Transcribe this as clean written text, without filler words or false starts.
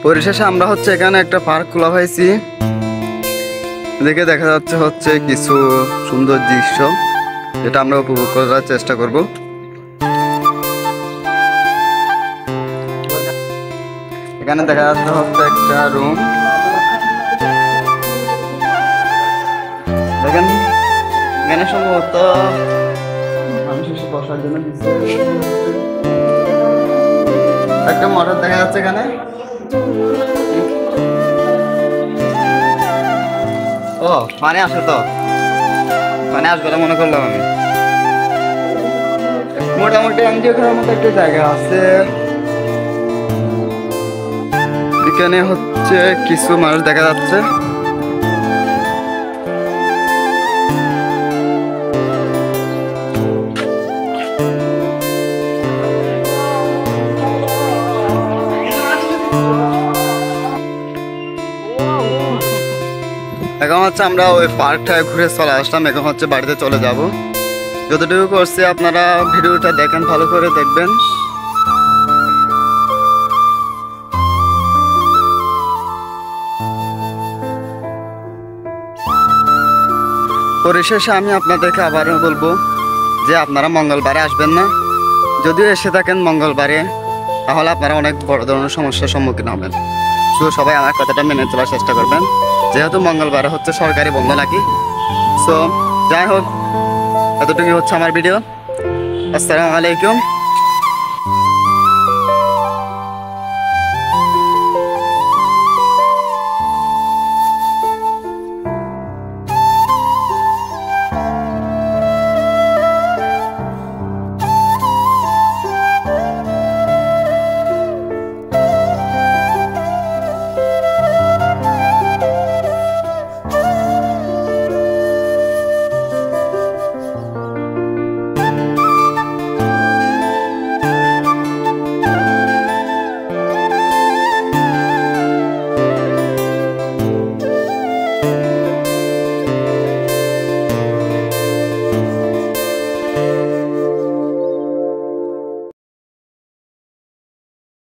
পরিশেষে আমরা হচ্ছে এখানে একটা পার্ক খোলা হয়েছি, দেখে দেখা যাচ্ছে হচ্ছে কিছু সুন্দর দৃশ্য যেটা আমরা উপভোগ করার চেষ্টা করব। এখানে দেখা যাচ্ছে হচ্ছে একটা রুম, দেখেন এখানে সম্ভবত মানুষ এসে বসার জন্য দিচ্ছে। একটা মোটর দেখা যাচ্ছে এখানে। ও পানি আসে, তো পানি আসবে না মনে করলাম আমি। মোটামুটি এনজয় করার মতো একটা জায়গা আছে। এখানে হচ্ছে কিছু মানুষ দেখা যাচ্ছে। এখন হচ্ছে আমরা ওই পার্কটায় ঘুরে চলে আসলাম, এখন হচ্ছে বাড়িতে চলে যাব। যতটুকু করছি আপনারা ভিডিওটা দেখেন, ভালো করে দেখবেন। পরিশেষে আমি আপনাদেরকে আবারও বলবো যে আপনারা মঙ্গলবারে আসবেন না। যদিও এসে থাকেন মঙ্গলবারে, তাহলে আপনারা অনেক বড় ধরনের সমস্যার সম্মুখীন হবেন। তো সবাই আমার কথাটা মেনে চলার চেষ্টা করবেন, যেহেতু মঙ্গলবারে হচ্ছে সরকারি বন্ধ নাকি। সো যাই হোক, এতটুকুই হচ্ছে আমার ভিডিও। আসসালামু আলাইকুম।